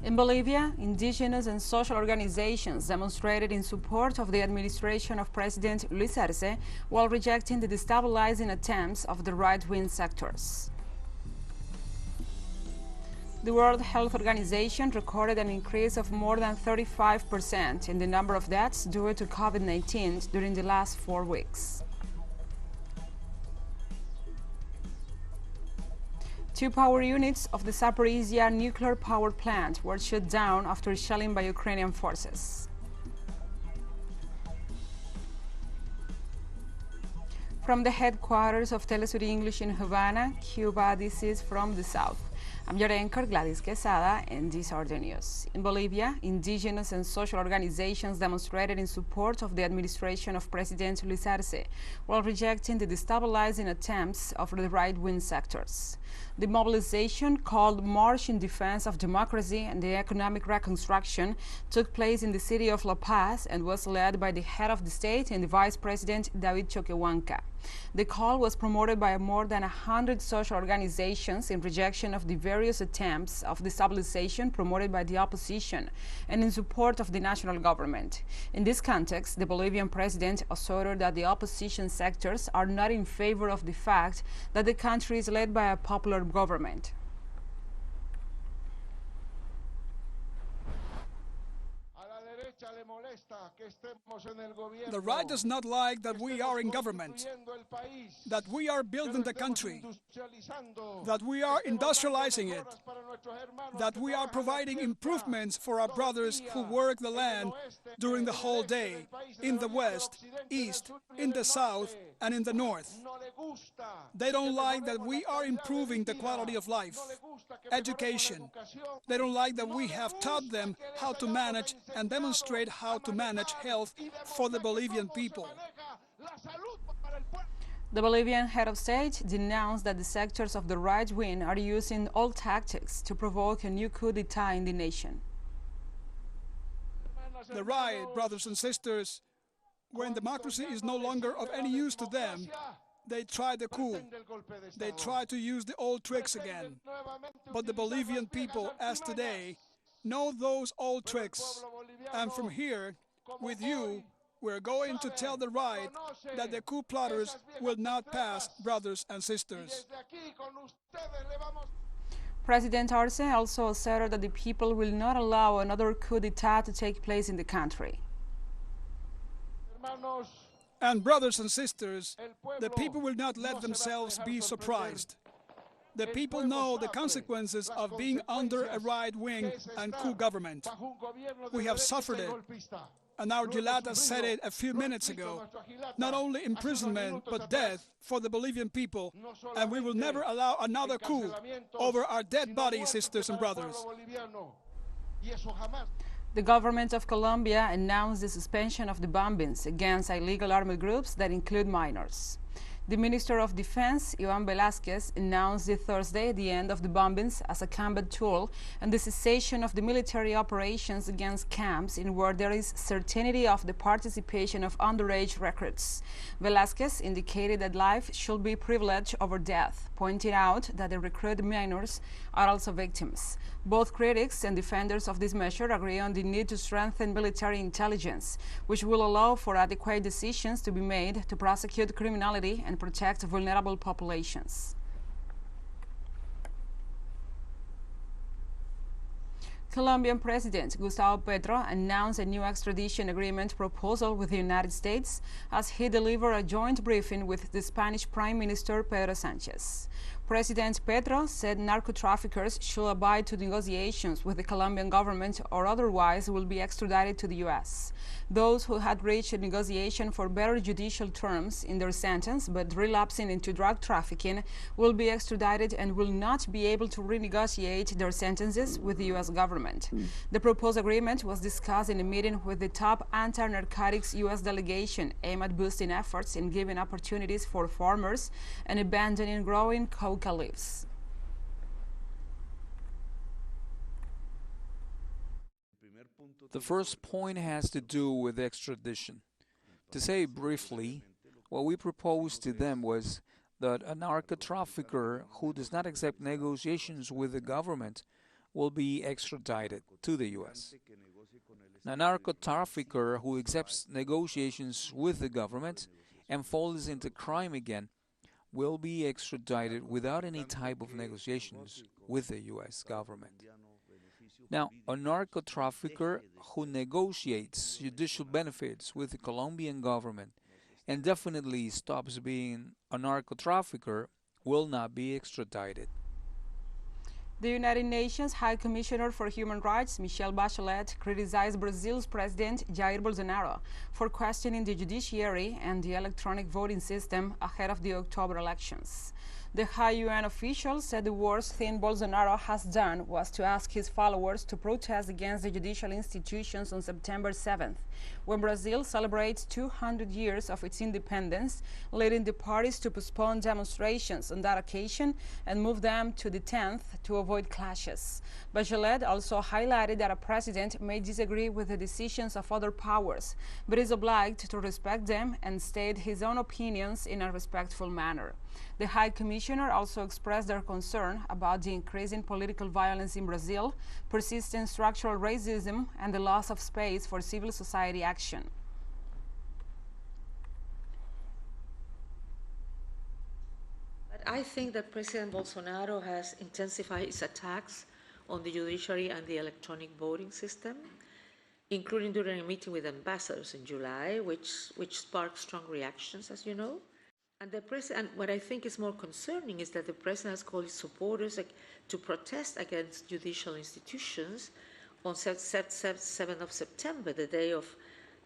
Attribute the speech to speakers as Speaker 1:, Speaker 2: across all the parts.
Speaker 1: In Bolivia, indigenous and social organizations demonstrated in support of the administration of President Luis Arce while rejecting the destabilizing attempts of the right-wing sectors. The World Health Organization recorded an increase of more than 35% in the number of deaths due to COVID-19 during the last 4 weeks. 2 power units of the Zaporizhya nuclear power plant were shut down after shelling by Ukrainian forces. From the headquarters of Telesur English in Havana, Cuba, this is From the South. I'm your anchor, Gladys Quesada, and these are the news. In Bolivia, indigenous and social organizations demonstrated in support of the administration of President Luis Arce while rejecting the destabilizing attempts of the right-wing sectors. The mobilization, called March in Defense of Democracy and the Economic Reconstruction, took place in the city of La Paz and was led by the head of the state and the Vice President W.H.O. The call was promoted by more than 100 social organizations in rejection of the various attempts of destabilization promoted by the opposition and in support of the national government. In this context, the Bolivian president asserted that the opposition sectors are not in favor of the fact that the country is led by a popular government.
Speaker 2: The right does not like that we are in government, that we are building the country, that we are industrializing it, that we are providing improvements for our brothers who work the land during the whole day, in the west, east, in the south, and in the north. They don't like that we are improving the quality of life, education. They don't like that we have taught them how to manage and demonstrate how to manage health for the Bolivian people.
Speaker 1: The Bolivian head of state denounced that the sectors of the right wing are using old tactics to provoke a new coup d'etat in the nation.
Speaker 2: The right, brothers and sisters, when democracy is no longer of any use to them, they try the coup. They try to use the old tricks again. But the Bolivian people, as today, know those old tricks. And from here, with you, we're going to tell the right that the coup plotters will not pass, brothers and sisters.
Speaker 1: President Arce also asserted that the people will not allow another coup d'etat to take place in the country.
Speaker 2: And brothers and sisters, the people will not let themselves be surprised. The people know the consequences of being under a right-wing and coup government. We have suffered it, and our Gilata said it a few minutes ago. Not only imprisonment, but death for the Bolivian people, and we will never allow another coup over our dead bodies, sisters and brothers.
Speaker 1: The government of Colombia announced the suspension of the bombings against illegal armed groups that include minors. The Minister of Defense, Iván Velázquez, announced this Thursday the end of the bombings as a combat tool and the cessation of the military operations against camps in where there is certainty of the participation of underage recruits. Velázquez indicated that life should be privilege over death, pointing out that the recruited minors are also victims. Both critics and defenders of this measure agree on the need to strengthen military intelligence, which will allow for adequate decisions to be made to prosecute criminality and protect vulnerable populations. Colombian President Gustavo Petro announced a new extradition agreement proposal with the United States as he delivered a joint briefing with the Spanish Prime Minister Pedro Sánchez. President Petro said narco-traffickers should abide to negotiations with the Colombian government or otherwise will be extradited to the U.S. Those who had reached a negotiation for better judicial terms in their sentence but relapsing into drug trafficking will be extradited and will not be able to renegotiate their sentences with the U.S. government. The proposed agreement was discussed in a meeting with the top anti-narcotics U.S. delegation aimed at boosting efforts in giving opportunities for farmers and abandoning growing coca leaves.
Speaker 3: The first point has to do with extradition. To say briefly, what we proposed to them was that a narco-trafficker who does not accept negotiations with the government will be extradited to the U.S. A narco-trafficker who accepts negotiations with the government and falls into crime again will be extradited without any type of negotiations with the U.S. government. Now, a narco-trafficker who negotiates judicial benefits with the Colombian government and definitely stops being a narco-trafficker will not be extradited.
Speaker 1: The United Nations High Commissioner for Human Rights, Michelle Bachelet, criticized Brazil's President Jair Bolsonaro for questioning the judiciary and the electronic voting system ahead of the October elections. The high UN official said the worst thing Bolsonaro has done was to ask his followers to protest against the judicial institutions on September 7th, when Brazil celebrates 200 years of its independence, leading the parties to postpone demonstrations on that occasion and move them to the 10th to avoid clashes. Bachelet also highlighted that a president may disagree with the decisions of other powers, but is obliged to respect them and state his own opinions in a respectful manner. The High Commissioner also expressed their concern about the increasing political violence in Brazil, persistent structural racism, and the loss of space for civil society action.
Speaker 4: But I think that President Bolsonaro has intensified his attacks on the judiciary and the electronic voting system, including during a meeting with ambassadors in July, which sparked strong reactions, as you know. And what I think is more concerning is that the president has called his supporters to protest against judicial institutions on 7th of September, the day of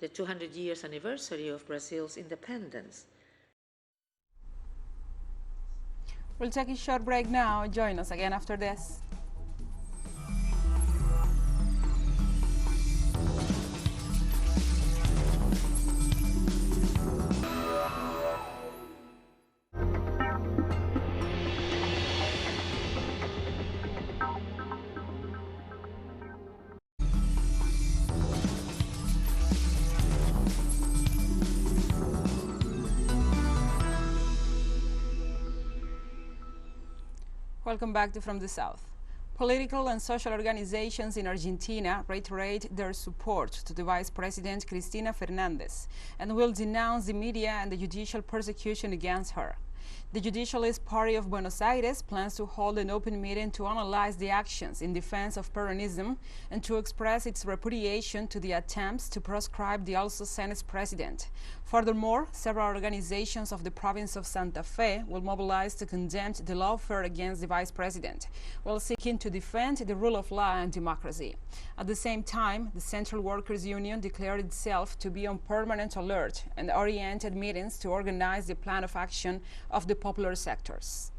Speaker 4: the 200 years anniversary of Brazil's independence.
Speaker 1: We'll take a short break now. Join us again after this. Welcome back to From the South. Political and social organizations in Argentina reiterate their support to the Vice President Cristina Fernández and will denounce the media and the judicial persecution against her. The Judicialist Party of Buenos Aires plans to hold an open meeting to analyze the actions in defense of Peronism and to express its repudiation to the attempts to proscribe the also Senate president. Furthermore, several organizations of the province of Santa Fe will mobilize to condemn the lawfare against the vice president, while seeking to defend the rule of law and democracy. At the same time, the Central Workers Union declared itself to be on permanent alert and oriented meetings to organize the plan of action of the popular sectors.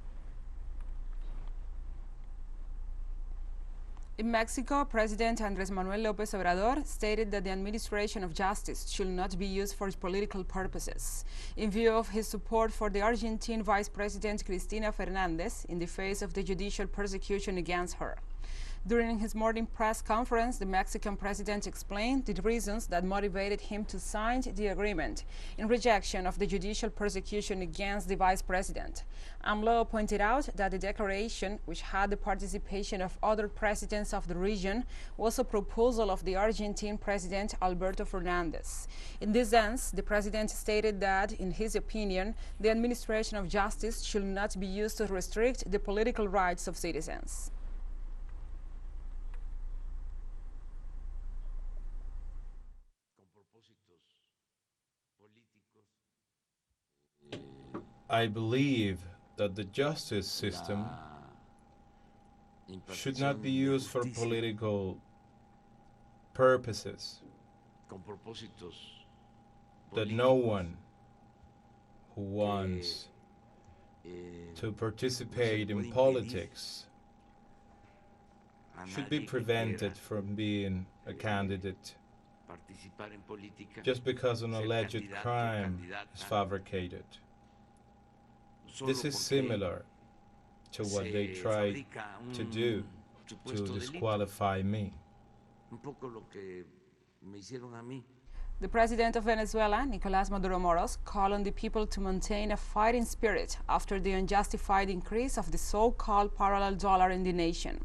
Speaker 1: In Mexico, President Andrés Manuel López Obrador stated that the administration of justice should not be used for political purposes, in view of his support for the Argentine Vice President Cristina Fernández in the face of the judicial persecution against her. During his morning press conference, the Mexican president explained the reasons that motivated him to sign the agreement in rejection of the judicial persecution against the vice president. AMLO pointed out that the declaration, which had the participation of other presidents of the region, was a proposal of the Argentine president Alberto Fernández. In this sense, the president stated that, in his opinion, the administration of justice should not be used to restrict the political rights of citizens.
Speaker 5: I believe that the justice system should not be used for political purposes, that no one who wants to participate in politics should be prevented from being a candidate just because an alleged crime is fabricated. This is similar to what they tried to do to disqualify me.
Speaker 1: The president of Venezuela, Nicolás Maduro Moros, called on the people to maintain a fighting spirit after the unjustified increase of the so-called parallel dollar in the nation.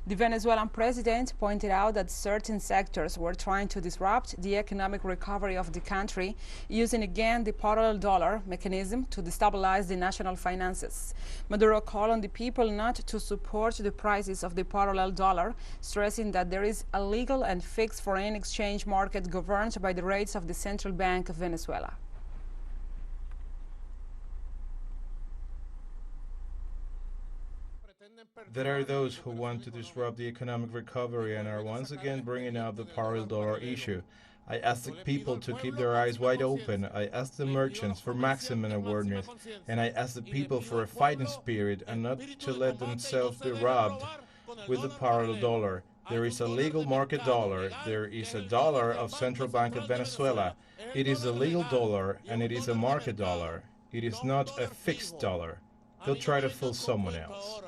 Speaker 1: The Venezuelan president pointed out that certain sectors were trying to disrupt the economic recovery of the country, using again the parallel dollar mechanism to destabilize the national finances. Maduro called on the people not to support the prices of the parallel dollar, stressing that there is a legal and fixed foreign exchange market governed by the rates of the Central Bank of Venezuela.
Speaker 5: There are those who want to disrupt the economic recovery and are once again bringing up the parallel dollar issue. I ask the people to keep their eyes wide open. I ask the merchants for maximum awareness. And I ask the people for a fighting spirit and not to let themselves be robbed with the parallel dollar. There is a legal market dollar. There is a dollar of Central Bank of Venezuela. It is a legal dollar and it is a market dollar. It is not a fixed dollar. They'll try to fool someone else.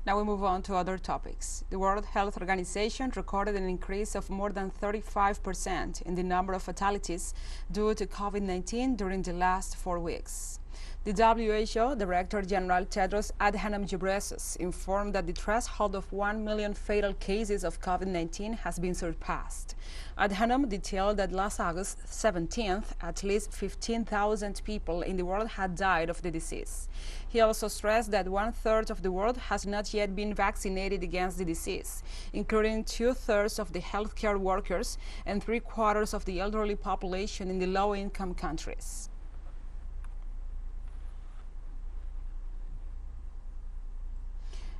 Speaker 1: Now we move on to other topics. The World Health Organization recorded an increase of more than 35% in the number of fatalities due to COVID-19 during the last 4 weeks. The WHO Director General Tedros Adhanom Ghebreyesus informed that the threshold of 1 million fatal cases of COVID-19 has been surpassed. Adhanom detailed that last August 17th, at least 15,000 people in the world had died of the disease. He also stressed that 1/3 of the world has not yet been vaccinated against the disease, including 2/3 of the healthcare workers and 3/4 of the elderly population in the low-income countries.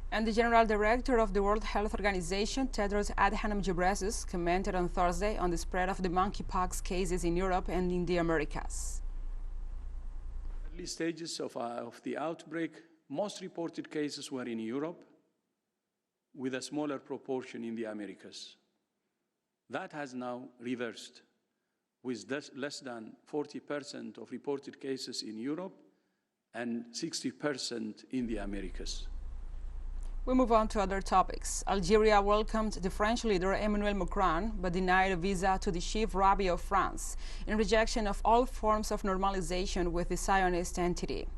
Speaker 1: And the General Director of the World Health Organization, Tedros Adhanom Ghebreyesus, commented on Thursday on the spread of the monkeypox cases in Europe and in the Americas.
Speaker 6: Early stages of the outbreak, most reported cases were in Europe, with a smaller proportion in the Americas. That has now reversed, with less than 40% of reported cases in Europe and 60% in the Americas.
Speaker 1: We move on to other topics. Algeria welcomed the French leader Emmanuel Macron, but denied a visa to the chief rabbi of France in rejection of all forms of normalization with the Zionist entity.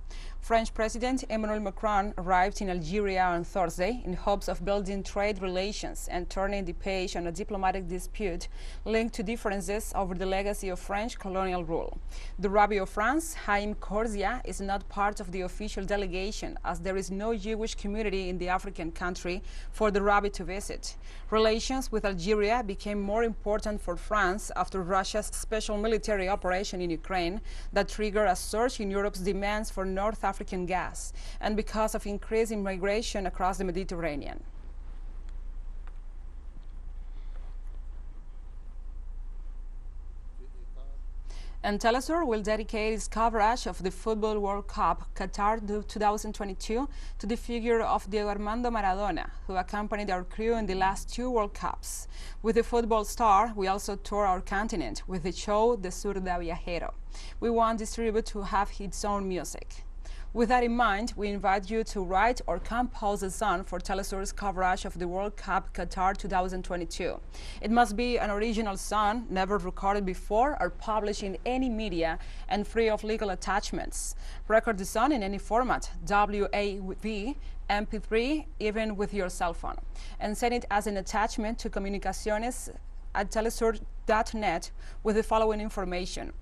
Speaker 1: French President Emmanuel Macron arrived in Algeria on Thursday in hopes of building trade relations and turning the page on a diplomatic dispute linked to differences over the legacy of French colonial rule. The Rabbi of France, Haim Korzia, is not part of the official delegation, as there is no Jewish community in the African country for the rabbi to visit. Relations with Algeria became more important for France after Russia's special military operation in Ukraine that triggered a surge in Europe's demands for North African gas, and because of increasing migration across the Mediterranean. And TeleSUR will dedicate its coverage of the Football World Cup Qatar 2022 to the figure of Diego Armando Maradona, who accompanied our crew in the last 2 World Cups. With the football star, we also tour our continent with the show The Sur da Viajero. We want this tribute to have its own music. With that in mind, we invite you to write or compose a song for TeleSUR's coverage of the World Cup Qatar 2022. It must be an original song, never recorded before or published in any media, and free of legal attachments. Record the song in any format, WAV, MP3, even with your cell phone, and send it as an attachment to comunicaciones@telesur.net with the following information: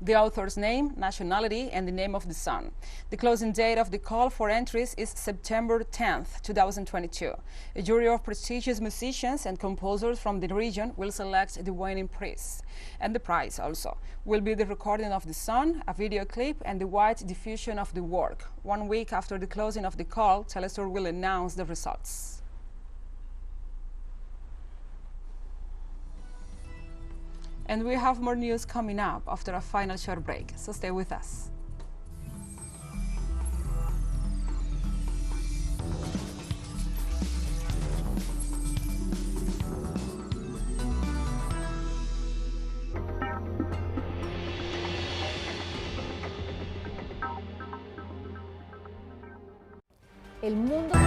Speaker 1: the author's name, nationality, and the name of the song. The closing date of the call for entries is September 10th, 2022. A jury of prestigious musicians and composers from the region will select the winning prize. And the prize also will be the recording of the song, a video clip, and the wide diffusion of the work. 1 week after the closing of the call, TeleSUR will announce the results. And we have more news coming up after a final short break, so stay with us.
Speaker 7: el mundo.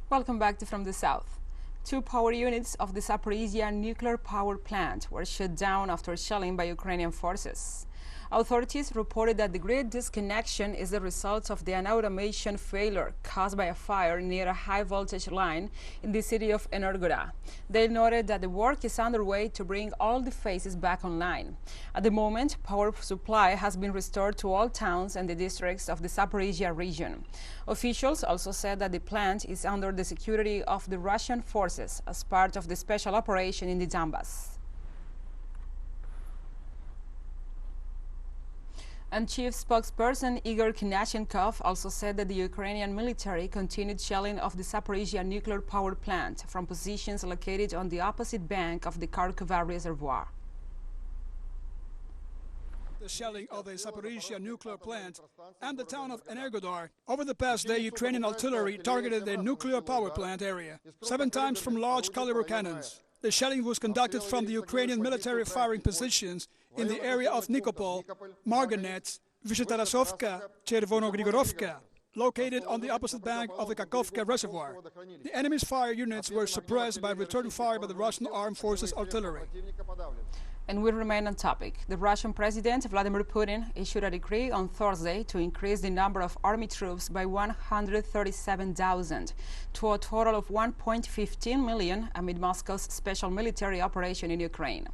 Speaker 1: Welcome back to From the South. 2 power units of the Zaporizhya nuclear power plant were shut down after shelling by Ukrainian forces. Authorities reported that the grid disconnection is the result of an automation failure caused by a fire near a high-voltage line in the city of Energoda. They noted that the work is underway to bring all the phases back online. At the moment, power supply has been restored to all towns and the districts of the Zaporizhya region. Officials also said that the plant is under the security of the Russian forces as part of the special operation in the Donbas. And Chief Spokesperson Igor Knashenkov also said that the Ukrainian military continued shelling of the Zaporizhya nuclear power plant from positions located on the opposite bank of the Kharkova Reservoir.
Speaker 2: The shelling of the Zaporizhya nuclear plant and the town of Energodar. Over the past day, Ukrainian artillery targeted the nuclear power plant area 7 times from large caliber cannons. The shelling was conducted from the Ukrainian military firing positions in the area of Nikopol, Marganets, Vyshtarasovka, Chervonogrigorovka, located on the opposite bank of the Kakhovka Reservoir. The enemy's fire units were suppressed by return fire by the Russian Armed Forces artillery.
Speaker 1: And we remain on topic. The Russian President Vladimir Putin issued a decree on Thursday to increase the number of army troops by 137,000 to a total of 1.15 million amid Moscow's special military operation in Ukraine.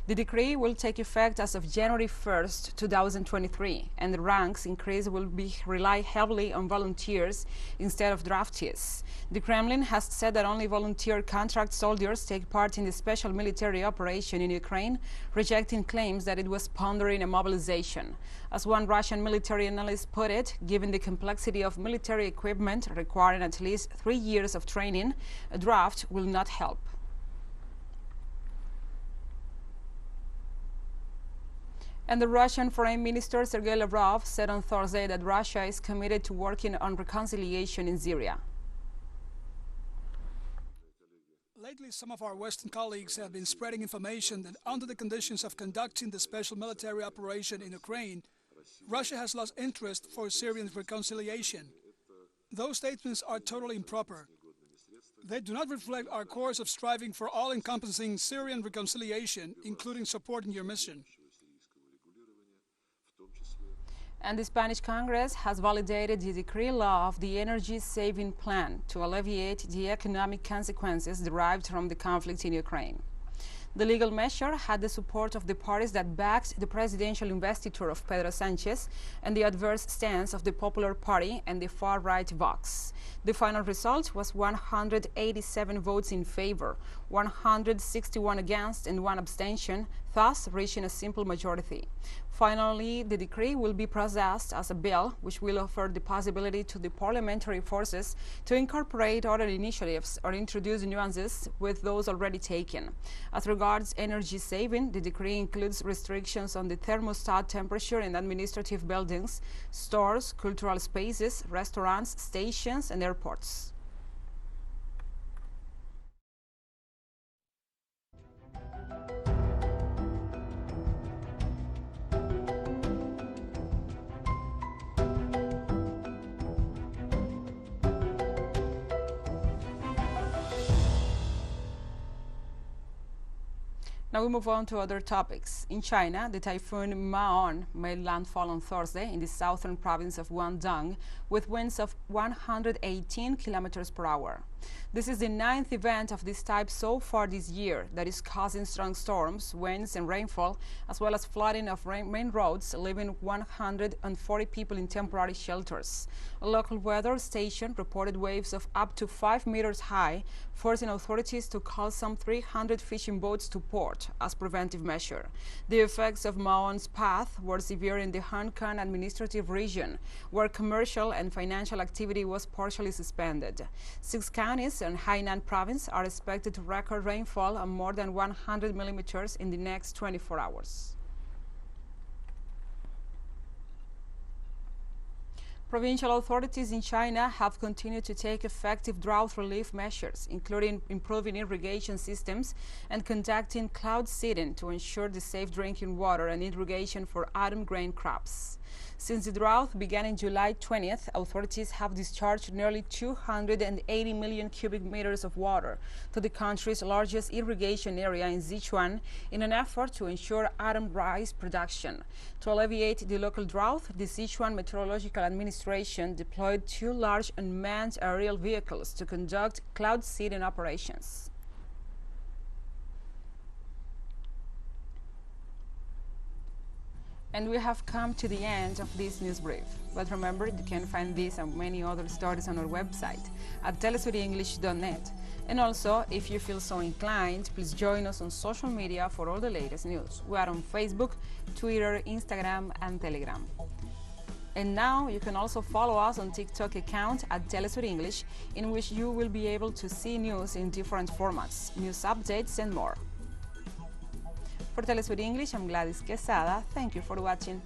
Speaker 1: The decree will take effect as of January 1st, 2023, and the ranks increase will rely heavily on volunteers instead of draftees. The Kremlin has said that only volunteer contract soldiers take part in the special military operation in Ukraine, rejecting claims that it was pondering a mobilization. As one Russian military analyst put it, given the complexity of military equipment requiring at least 3 years of training, a draft will not help. And the Russian Foreign Minister Sergei Lavrov said on Thursday that Russia is committed to working on reconciliation in Syria.
Speaker 2: Lately, some of our Western colleagues have been spreading information that under the conditions of conducting the special military operation in Ukraine, Russia has lost interest for Syrian reconciliation. Those statements are totally improper. They do not reflect our course of striving for all-encompassing Syrian reconciliation, including supporting your mission.
Speaker 1: And the Spanish Congress has validated the decree law of the energy saving plan to alleviate the economic consequences derived from the conflict in Ukraine. The legal measure had the support of the parties that backed the presidential investiture of Pedro Sanchez and the adverse stance of the Popular Party and the far-right Vox. The final result was 187 votes in favor, 161 against, and 1 abstention, thus reaching a simple majority. Finally, the decree will be processed as a bill, which will offer the possibility to the parliamentary forces to incorporate other initiatives or introduce nuances with those already taken. As regards energy saving, the decree includes restrictions on the thermostat temperature in administrative buildings, stores, cultural spaces, restaurants, stations, and airports. Now we move on to other topics. In China, the typhoon Maon made landfall on Thursday in the southern province of Guangdong with winds of 118 kilometers per hour. This is the 9th event of this type so far this year that is causing strong storms, winds and rainfall, as well as flooding of main roads, leaving 140 people in temporary shelters. A local weather station reported waves of up to 5 meters high, forcing authorities to call some 300 fishing boats to port as preventive measure. The effects of Maon's path were severe in the Hong Kong administrative region, where commercial and financial activity was partially suspended. 6 counties and Hainan province are expected to record rainfall of more than 100 millimeters in the next 24 hours. Provincial authorities in China have continued to take effective drought relief measures, including improving irrigation systems and conducting cloud seeding to ensure the safe drinking water and irrigation for autumn grain crops. Since the drought began in July 20th, authorities have discharged nearly 280 million cubic meters of water to the country's largest irrigation area in Sichuan in an effort to ensure autumn rice production. To alleviate the local drought, the Sichuan Meteorological Administration deployed 2 large unmanned aerial vehicles to conduct cloud seeding operations. And we have come to the end of this news brief. But remember, you can find this and many other stories on our website at telesurenglish.net. And also, if you feel so inclined, please join us on social media for all the latest news. We are on Facebook, Twitter, Instagram, and Telegram. And now you can also follow us on TikTok account at TeleSUR English, in which you will be able to see news in different formats, news updates, and more. For TeleSUR English, I'm Gladys Quesada. Thank you for watching.